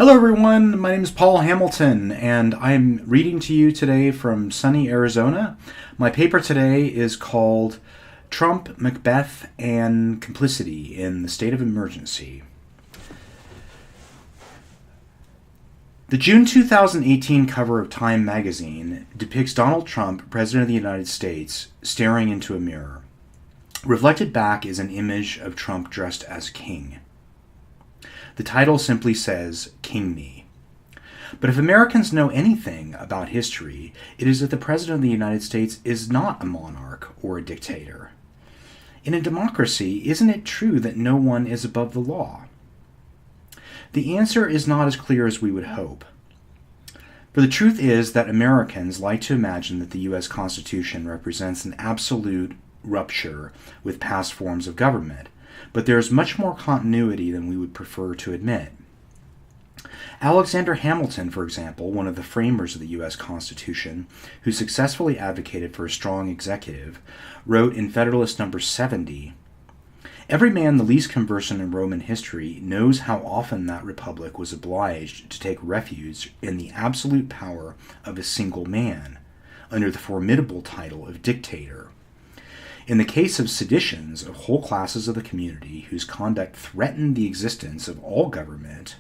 Hello, everyone. My name is Paul Hamilton, and I'm reading to you today from sunny Arizona. My paper today is called Trump, Macbeth, and Complicity in the State of Emergency. The June 2018 cover of Time magazine depicts Donald Trump, President of the United States, staring into a mirror. Reflected back is an image of Trump dressed as king. The title simply says, King Me. But if Americans know anything about history, it is that the President of the United States is not a monarch or a dictator. In a democracy, isn't it true that no one is above the law? The answer is not as clear as we would hope. For the truth is that Americans like to imagine that the U.S. Constitution represents an absolute rupture with past forms of government, but there is much more continuity than we would prefer to admit. Alexander Hamilton, for example, one of the framers of the U.S. Constitution, who successfully advocated for a strong executive, wrote in Federalist No. 70, "Every man the least conversant in Roman history knows how often that republic was obliged to take refuge in the absolute power of a single man, under the formidable title of dictator. In the case of seditions of whole classes of the community whose conduct threatened the existence of all government,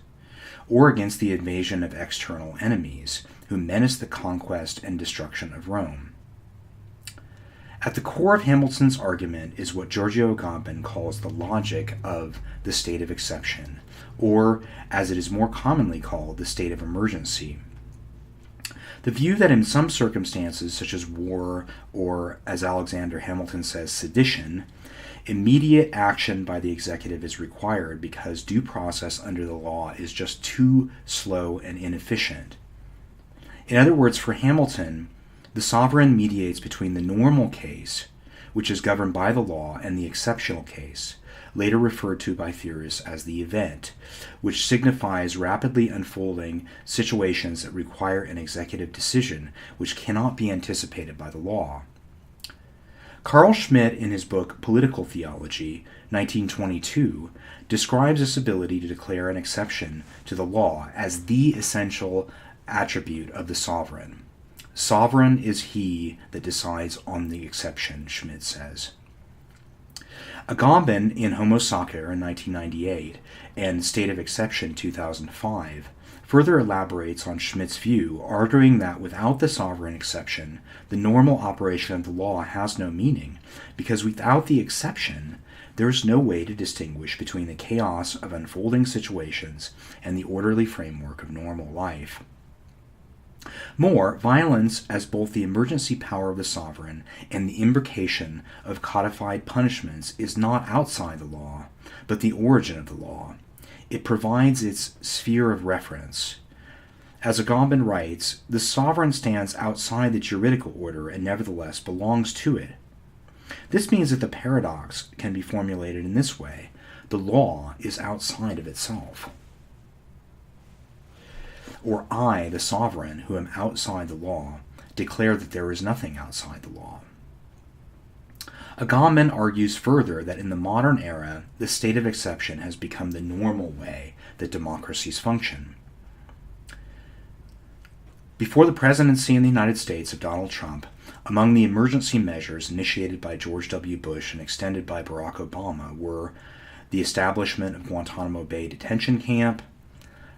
or against the invasion of external enemies who menaced the conquest and destruction of Rome." At the core of Hamilton's argument is what Giorgio Agamben calls the logic of the state of exception, or, as it is more commonly called, the state of emergency. The view that in some circumstances, such as war or, as Alexander Hamilton says, sedition, immediate action by the executive is required because due process under the law is just too slow and inefficient. In other words, for Hamilton, the sovereign mediates between the normal case, which is governed by the law, and the exceptional case, later referred to by theorists as the event, which signifies rapidly unfolding situations that require an executive decision which cannot be anticipated by the law. Carl Schmitt, in his book Political Theology, 1922, describes this ability to declare an exception to the law as the essential attribute of the sovereign. Sovereign is he that decides on the exception, Schmitt says. Agamben, in Homo Sacer in 1998 and State of Exception 2005, further elaborates on Schmitt's view, arguing that without the sovereign exception, the normal operation of the law has no meaning, because without the exception, there is no way to distinguish between the chaos of unfolding situations and the orderly framework of normal life. More, violence as both the emergency power of the sovereign and the imbrication of codified punishments is not outside the law, but the origin of the law. It provides its sphere of reference. As Agamben writes, the sovereign stands outside the juridical order and nevertheless belongs to it. This means that the paradox can be formulated in this way: the law is outside of itself. Or I, the sovereign, who am outside the law, declare that there is nothing outside the law. Agamben argues further that in the modern era, the state of exception has become the normal way that democracies function. Before the presidency in the United States of Donald Trump, among the emergency measures initiated by George W. Bush and extended by Barack Obama were the establishment of Guantanamo Bay Detention Camp,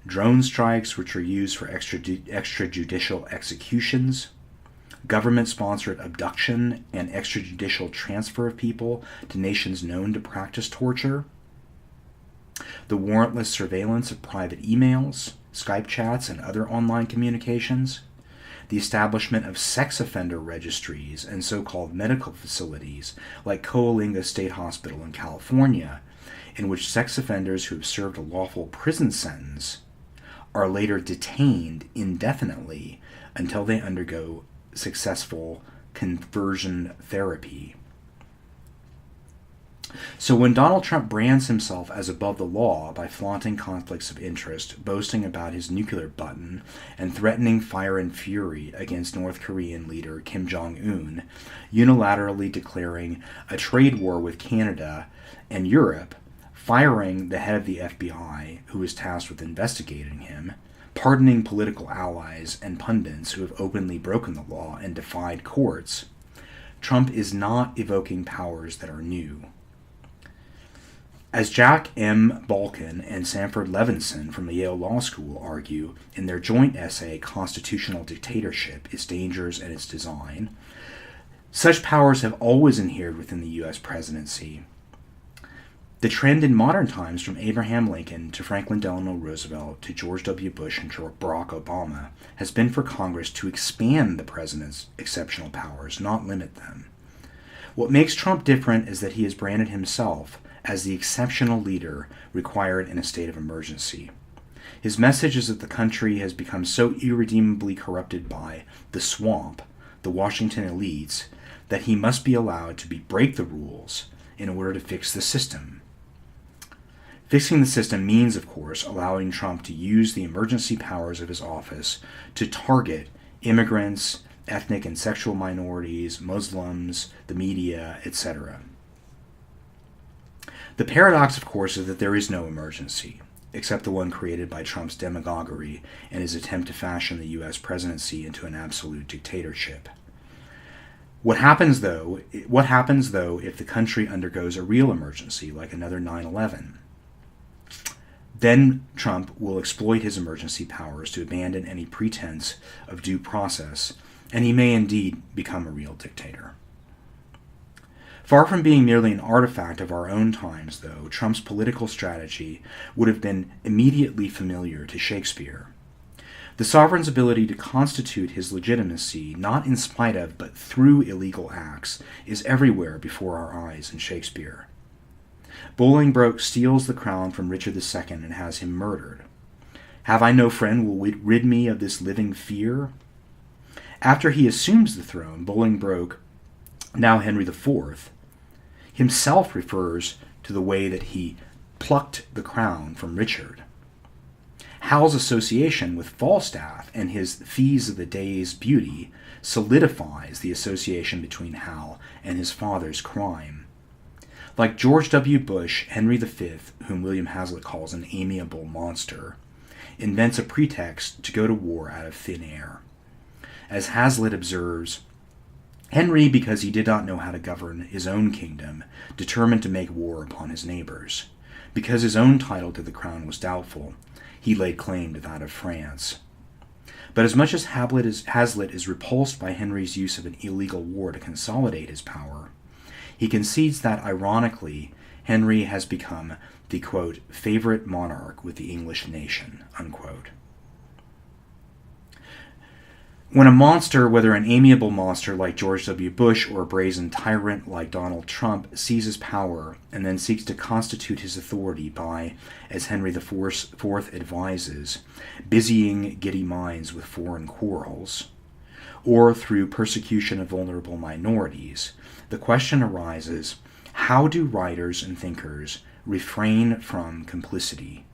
drone strikes which are used for extrajudicial executions, government-sponsored abduction and extrajudicial transfer of people to nations known to practice torture, the warrantless surveillance of private emails, Skype chats, and other online communications, the establishment of sex offender registries and so-called medical facilities like Coalinga State Hospital in California, in which sex offenders who have served a lawful prison sentence are later detained indefinitely until they undergo successful conversion therapy. So when Donald Trump brands himself as above the law by flaunting conflicts of interest, boasting about his nuclear button, and threatening fire and fury against North Korean leader Kim Jong-un, unilaterally declaring a trade war with Canada and Europe, firing the head of the FBI, who was tasked with investigating him, pardoning political allies and pundits who have openly broken the law and defied courts, Trump is not evoking powers that are new. As Jack M. Balkin and Sanford Levinson from the Yale Law School argue in their joint essay, Constitutional Dictatorship, Its Dangers and Its Design, such powers have always inhered within the U.S. presidency. The trend in modern times, from Abraham Lincoln to Franklin Delano Roosevelt to George W. Bush and Barack Obama, has been for Congress to expand the president's exceptional powers, not limit them. What makes Trump different is that he has branded himself as the exceptional leader required in a state of emergency. His message is that the country has become so irredeemably corrupted by the swamp, the Washington elites, that he must be allowed to break the rules in order to fix the system. Fixing the system means, of course, allowing Trump to use the emergency powers of his office to target immigrants, ethnic and sexual minorities, Muslims, the media, etc. The paradox, of course, is that there is no emergency, except the one created by Trump's demagoguery and his attempt to fashion the U.S. presidency into an absolute dictatorship. What happens, though, if the country undergoes a real emergency, like another 9/11? Then Trump will exploit his emergency powers to abandon any pretense of due process, and he may indeed become a real dictator. Far from being merely an artifact of our own times, though, Trump's political strategy would have been immediately familiar to Shakespeare. The sovereign's ability to constitute his legitimacy, not in spite of, but through illegal acts, is everywhere before our eyes in Shakespeare. Bolingbroke steals the crown from Richard II and has him murdered. Have I no friend will rid me of this living fear? After he assumes the throne, Bolingbroke, now Henry IV, himself refers to the way that he plucked the crown from Richard. Hal's association with Falstaff and his Fees of the Day's Beauty solidifies the association between Hal and his father's crime. Like George W. Bush, Henry V, whom William Hazlitt calls an amiable monster, invents a pretext to go to war out of thin air. As Hazlitt observes, Henry, because he did not know how to govern his own kingdom, determined to make war upon his neighbors. Because his own title to the crown was doubtful, he laid claim to that of France. But as much as Hazlitt is repulsed by Henry's use of an illegal war to consolidate his power, he concedes that, ironically, Henry has become the, quote, favorite monarch with the English nation, unquote. When a monster, whether an amiable monster like George W. Bush or a brazen tyrant like Donald Trump, seizes power and then seeks to constitute his authority by, as Henry IV advises, busying giddy minds with foreign quarrels, or through persecution of vulnerable minorities, the question arises, how do writers and thinkers refrain from complicity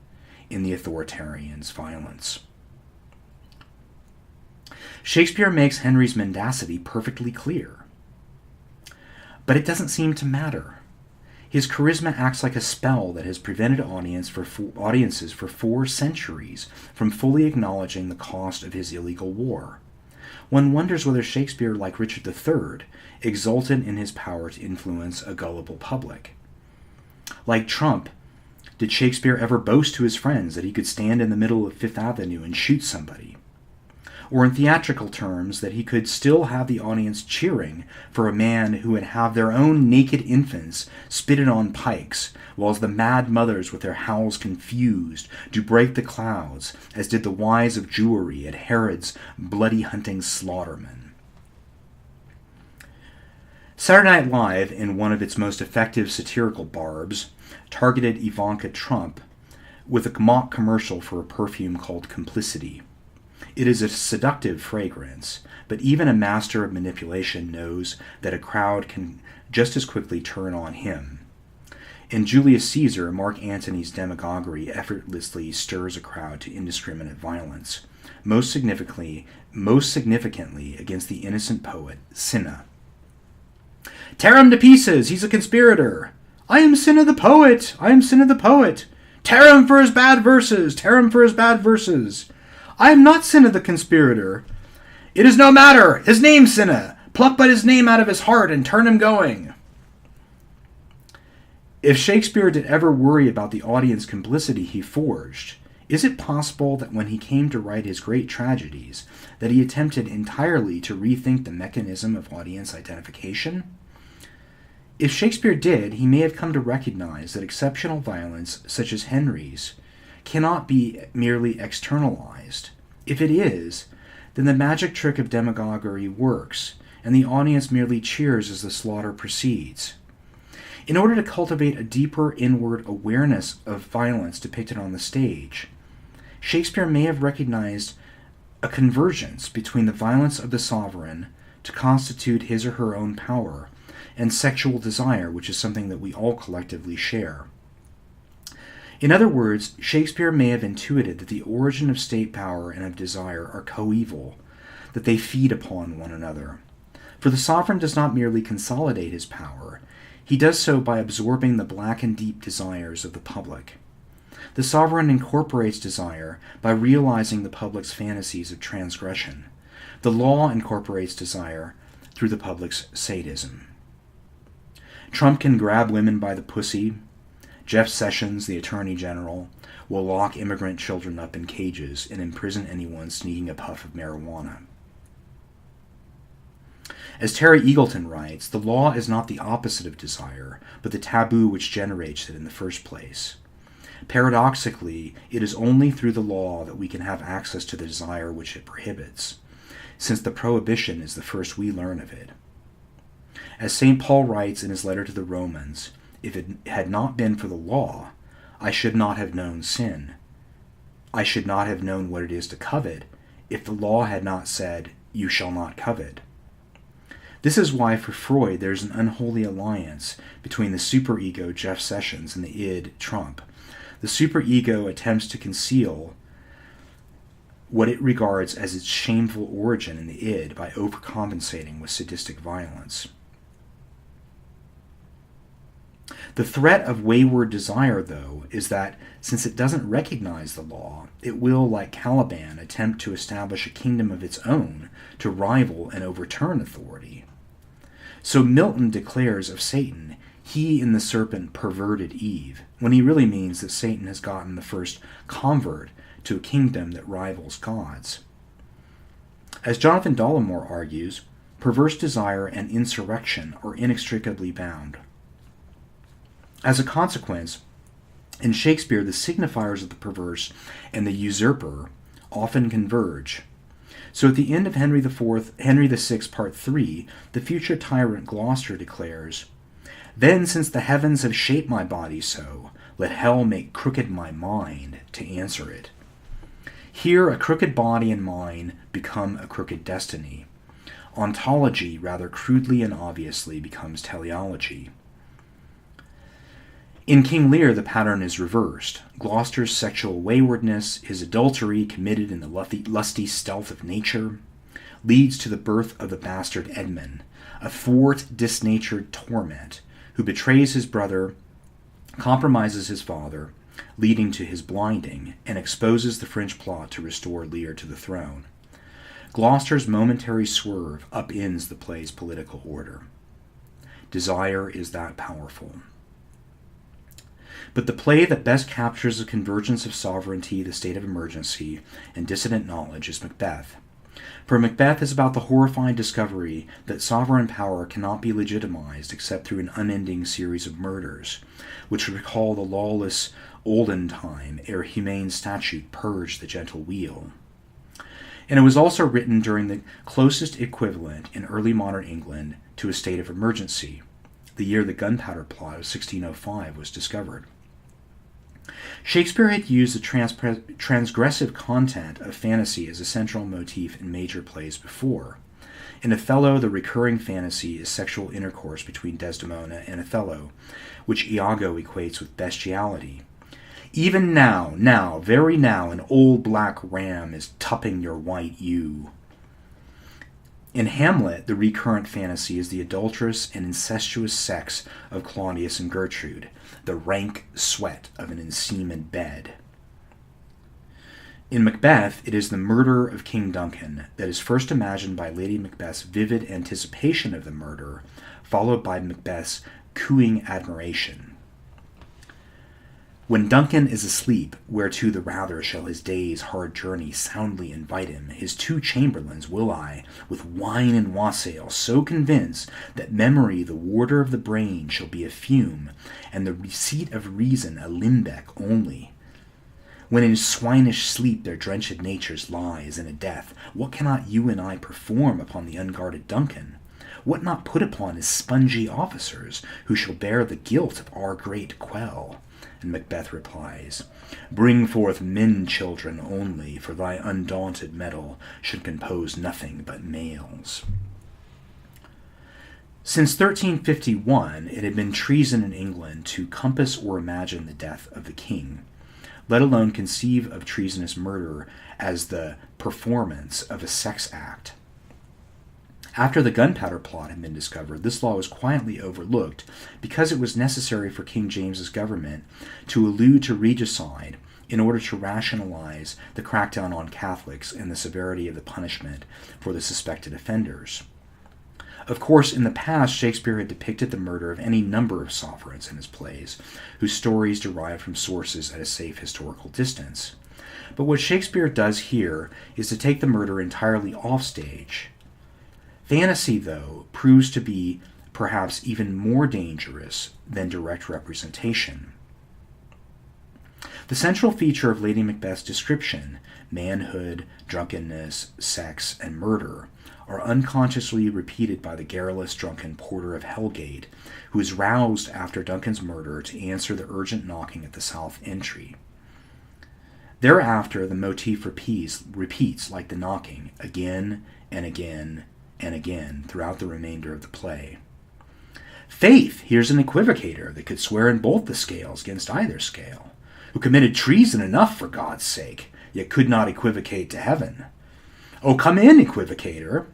in the authoritarian's violence? Shakespeare makes Henry's mendacity perfectly clear. But it doesn't seem to matter. His charisma acts like a spell that has prevented audiences for 4 centuries from fully acknowledging the cost of his illegal war. One wonders whether Shakespeare, like Richard III, exulted in his power to influence a gullible public. Like Trump, did Shakespeare ever boast to his friends that he could stand in the middle of Fifth Avenue and shoot somebody? Or in theatrical terms, that he could still have the audience cheering for a man who would have their own naked infants spitted on pikes, whilst the mad mothers with their howls confused do break the clouds, as did the wives of Jewry at Herod's bloody hunting slaughtermen. Saturday Night Live, in one of its most effective satirical barbs, targeted Ivanka Trump with a mock commercial for a perfume called Complicity. It is a seductive fragrance, but even a master of manipulation knows that a crowd can just as quickly turn on him. In Julius Caesar, Mark Antony's demagoguery effortlessly stirs a crowd to indiscriminate violence, most significantly against the innocent poet Cinna. "Tear him to pieces! He's a conspirator! I am Cinna the poet! I am Cinna the poet! Tear him for his bad verses! Tear him for his bad verses! I am not Cinna the conspirator. It is no matter! His name's Cinna! Pluck but his name out of his heart and turn him going! If Shakespeare did ever worry about the audience complicity he forged, is it possible that when he came to write his great tragedies, that he attempted entirely to rethink the mechanism of audience identification? If Shakespeare did, he may have come to recognize that exceptional violence, such as Henry's, cannot be merely externalized. If it is, then the magic trick of demagoguery works, and the audience merely cheers as the slaughter proceeds. In order to cultivate a deeper inward awareness of violence depicted on the stage, Shakespeare may have recognized a convergence between the violence of the sovereign to constitute his or her own power and sexual desire, which is something that we all collectively share. In other words, Shakespeare may have intuited that the origin of state power and of desire are coeval, that they feed upon one another. For the sovereign does not merely consolidate his power, he does so by absorbing the black and deep desires of the public. The sovereign incorporates desire by realizing the public's fantasies of transgression. The law incorporates desire through the public's sadism. Trump can grab women by the pussy. Jeff Sessions, the Attorney General, will lock immigrant children up in cages and imprison anyone sneaking a puff of marijuana. As Terry Eagleton writes, the law is not the opposite of desire, but the taboo which generates it in the first place. Paradoxically, it is only through the law that we can have access to the desire which it prohibits, since the prohibition is the first we learn of it. As St. Paul writes in his letter to the Romans, if it had not been for the law, I should not have known sin. I should not have known what it is to covet, if the law had not said, you shall not covet. This is why for Freud there is an unholy alliance between the superego Jeff Sessions and the id Trump. The superego attempts to conceal what it regards as its shameful origin in the id by overcompensating with sadistic violence. The threat of wayward desire, though, is that, since it doesn't recognize the law, it will, like Caliban, attempt to establish a kingdom of its own to rival and overturn authority. So Milton declares of Satan, he in the serpent perverted Eve, when he really means that Satan has gotten the first convert to a kingdom that rivals God's. As Jonathan Dollimore argues, perverse desire and insurrection are inextricably bound. As a consequence, in Shakespeare, the signifiers of the perverse and the usurper often converge. So at the end of Henry VI, Part 3, the future tyrant Gloucester declares, Then since the heavens have shaped my body so, let hell make crooked my mind to answer it. Here a crooked body and mind become a crooked destiny. Ontology, rather crudely and obviously, becomes teleology. In King Lear, the pattern is reversed. Gloucester's sexual waywardness, his adultery committed in the lusty stealth of nature, leads to the birth of the bastard Edmund, a thwart, disnatured torment, who betrays his brother, compromises his father, leading to his blinding, and exposes the French plot to restore Lear to the throne. Gloucester's momentary swerve upends the play's political order. Desire is that powerful. But the play that best captures the convergence of sovereignty, the state of emergency, and dissident knowledge is Macbeth. For Macbeth is about the horrifying discovery that sovereign power cannot be legitimized except through an unending series of murders, which recall the lawless olden time ere humane statute purged the gentle wheel. And it was also written during the closest equivalent in early modern England to a state of emergency, the year the gunpowder plot of 1605 was discovered. Shakespeare had used the transgressive content of fantasy as a central motif in major plays before. In Othello, the recurring fantasy is sexual intercourse between Desdemona and Othello, which Iago equates with bestiality. Even now, very now, an old black ram is tupping your white ewe. In Hamlet, the recurrent fantasy is the adulterous and incestuous sex of Claudius and Gertrude, the rank sweat of an enseamed bed. In Macbeth, it is the murder of King Duncan that is first imagined by Lady Macbeth's vivid anticipation of the murder, followed by Macbeth's cooing admiration. When Duncan is asleep, whereto the rather shall his day's hard journey soundly invite him, his two chamberlains will I, with wine and wassail, so convince that memory the warder of the brain shall be a fume, and the seat of reason a limbeck only. When in swinish sleep their drenched natures lie as in a death, what cannot you and I perform upon the unguarded Duncan? What not put upon his spongy officers, who shall bear the guilt of our great quell? And Macbeth replies, Bring forth men-children only, for thy undaunted mettle should compose nothing but males. Since 1351, it had been treason in England to compass or imagine the death of the king, let alone conceive of treasonous murder as the performance of a sex act. After the gunpowder plot had been discovered, this law was quietly overlooked because it was necessary for King James's government to allude to regicide in order to rationalize the crackdown on Catholics and the severity of the punishment for the suspected offenders. Of course, in the past, Shakespeare had depicted the murder of any number of sovereigns in his plays, whose stories derived from sources at a safe historical distance. But what Shakespeare does here is to take the murder entirely offstage. Fantasy, though, proves to be perhaps even more dangerous than direct representation. The central feature of Lady Macbeth's description, manhood, drunkenness, sex, and murder, are unconsciously repeated by the garrulous drunken porter of Hellgate, who is roused after Duncan's murder to answer the urgent knocking at the south entry. Thereafter, the motif repeats like the knocking, again and again and again throughout the remainder of the play. Faith, here's an equivocator that could swear in both the scales against either scale, who committed treason enough for God's sake, yet could not equivocate to heaven. Oh, come in, equivocator.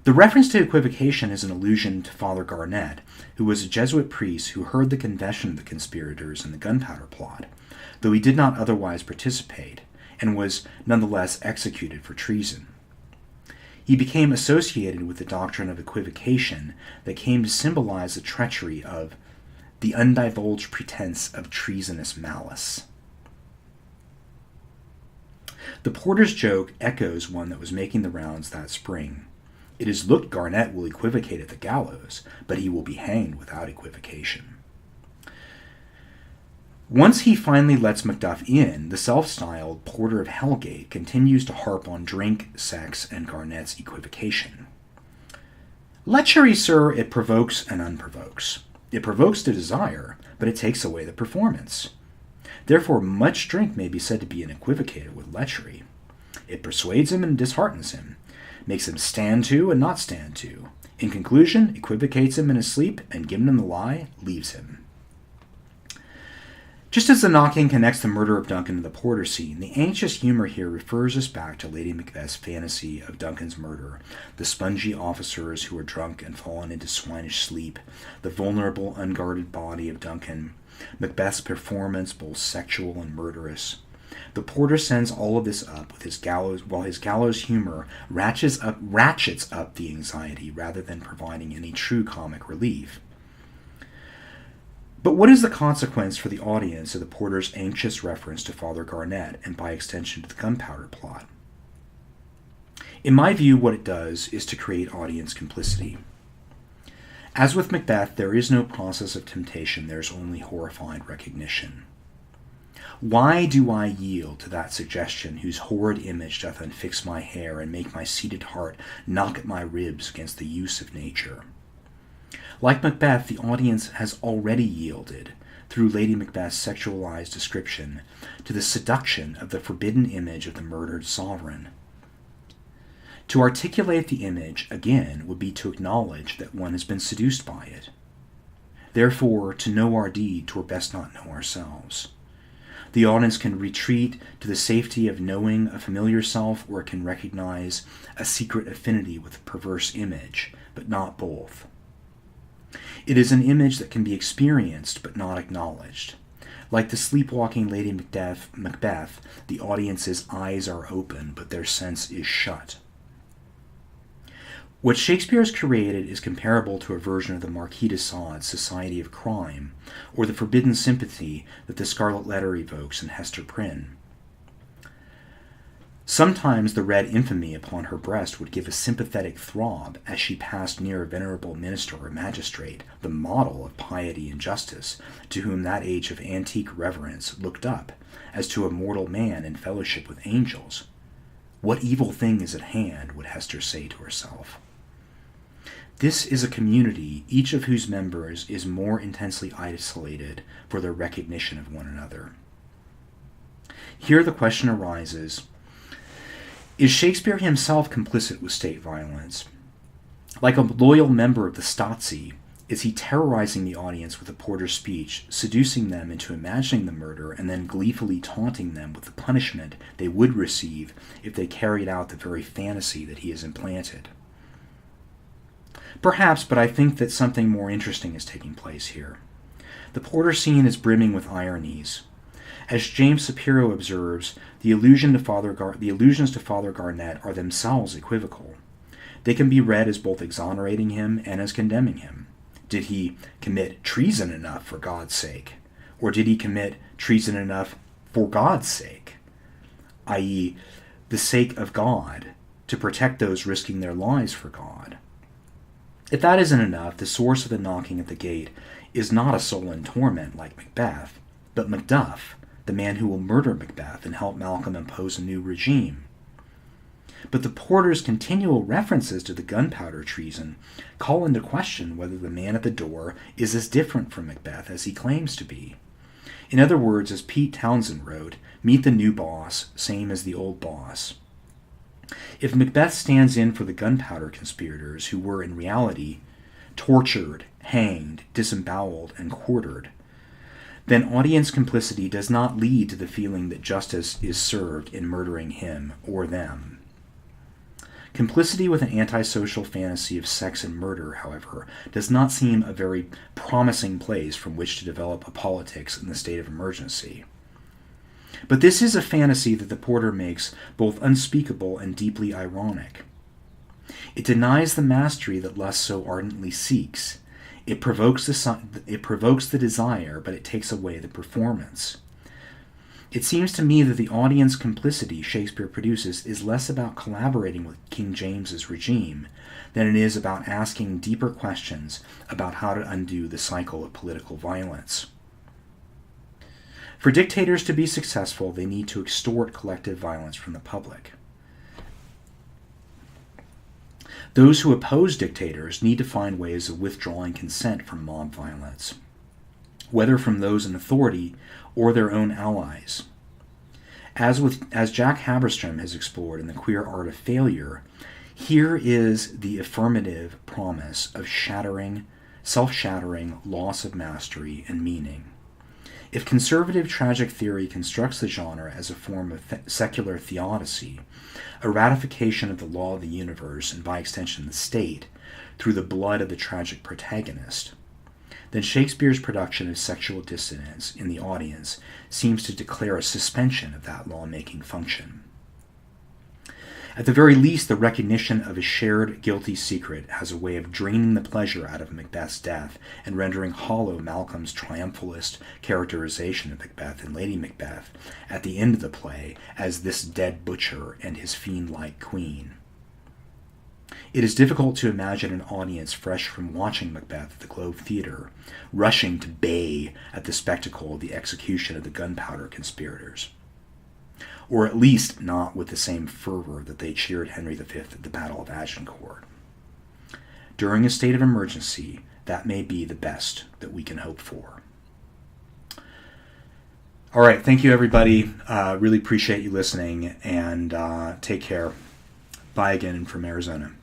The reference to equivocation is an allusion to Father Garnet, who was a Jesuit priest who heard the confession of the conspirators in the gunpowder plot, though he did not otherwise participate, and was nonetheless executed for treason. He became associated with the doctrine of equivocation that came to symbolize the treachery of the undivulged pretense of treasonous malice. The porter's joke echoes one that was making the rounds that spring. It is looked Garnet will equivocate at the gallows, but he will be hanged without equivocation. Once he finally lets Macduff in, the self-styled porter of Hellgate continues to harp on drink, sex, and Garnet's equivocation. Lechery, sir, it provokes and unprovokes. It provokes the desire, but it takes away the performance. Therefore, much drink may be said to be an equivocator with lechery. It persuades him and disheartens him, makes him stand to and not stand to. In conclusion, equivocates him in his sleep, and giving him the lie, leaves him. Just as the knocking connects the murder of Duncan to the porter scene, the anxious humor here refers us back to Lady Macbeth's fantasy of Duncan's murder, the spongy officers who are drunk and fallen into swinish sleep, the vulnerable, unguarded body of Duncan, Macbeth's performance both sexual and murderous. The porter sends all of this up with his gallows, while his gallows humor ratchets up the anxiety rather than providing any true comic relief. But what is the consequence for the audience of the porter's anxious reference to Father Garnet, and by extension to the gunpowder plot? In my view, what it does is to create audience complicity. As with Macbeth, there is no process of temptation, there is only horrified recognition. Why do I yield to that suggestion whose horrid image doth unfix my hair and make my seated heart knock at my ribs against the use of nature? Like Macbeth, the audience has already yielded, through Lady Macbeth's sexualized description, to the seduction of the forbidden image of the murdered sovereign. To articulate the image, again, would be to acknowledge that one has been seduced by it. Therefore, to know our deed, 'twere best not know ourselves. The audience can retreat to the safety of knowing a familiar self, or it can recognize a secret affinity with a perverse image, but not both. It is an image that can be experienced but not acknowledged. Like the sleepwalking Lady Macbeth, the audience's eyes are open, but their sense is shut. What Shakespeare has created is comparable to a version of the Marquis de Sade's Society of Crime, or the forbidden sympathy that the Scarlet Letter evokes in Hester Prynne. Sometimes the red infamy upon her breast would give a sympathetic throb as she passed near a venerable minister or magistrate, the model of piety and justice, to whom that age of antique reverence looked up, as to a mortal man in fellowship with angels. What evil thing is at hand, would Hester say to herself. This is a community, each of whose members is more intensely isolated for their recognition of one another. Here the question arises, is Shakespeare himself complicit with state violence? Like a loyal member of the Stasi, is he terrorizing the audience with a porter's speech, seducing them into imagining the murder, and then gleefully taunting them with the punishment they would receive if they carried out the very fantasy that he has implanted? Perhaps, but I think that something more interesting is taking place here. The porter scene is brimming with ironies. As James Shapiro observes, the allusions to Father Garnett are themselves equivocal. They can be read as both exonerating him and as condemning him. Did he commit treason enough for God's sake? Or did he commit treason enough for God's sake? i.e., the sake of God, to protect those risking their lives for God. If that isn't enough, the source of the knocking at the gate is not a soul in torment like Macbeth, but Macduff, the man who will murder Macbeth and help Malcolm impose a new regime. But the porter's continual references to the gunpowder treason call into question whether the man at the door is as different from Macbeth as he claims to be. In other words, as Pete Townsend wrote, meet the new boss, same as the old boss. If Macbeth stands in for the gunpowder conspirators who were in reality tortured, hanged, disemboweled, and quartered, then audience complicity does not lead to the feeling that justice is served in murdering him or them. Complicity with an antisocial fantasy of sex and murder, however, does not seem a very promising place from which to develop a politics in the state of emergency. But this is a fantasy that the porter makes both unspeakable and deeply ironic. It denies the mastery that lust so ardently seeks. It provokes the desire, but it takes away the performance. It seems to me that the audience complicity Shakespeare produces is less about collaborating with King James's regime than it is about asking deeper questions about how to undo the cycle of political violence. For dictators to be successful, they need to extort collective violence from the public. Those who oppose dictators need to find ways of withdrawing consent from mob violence, whether from those in authority or their own allies. As Jack Haberstrom has explored in The Queer Art of Failure, here is the affirmative promise of self-shattering loss of mastery and meaning. If conservative tragic theory constructs the genre as a form of secular theodicy, a ratification of the law of the universe, and by extension the state, through the blood of the tragic protagonist, then Shakespeare's production of sexual dissonance in the audience seems to declare a suspension of that law-making function. At the very least, the recognition of a shared guilty secret has a way of draining the pleasure out of Macbeth's death and rendering hollow Malcolm's triumphalist characterization of Macbeth and Lady Macbeth at the end of the play as this dead butcher and his fiend-like queen. It is difficult to imagine an audience fresh from watching Macbeth at the Globe Theatre, rushing to bay at the spectacle of the execution of the gunpowder conspirators. Or at least not with the same fervor that they cheered Henry V at the Battle of Agincourt. During a state of emergency, that may be the best that we can hope for. All right, thank you everybody. Really appreciate you listening, and take care. Bye again from Arizona.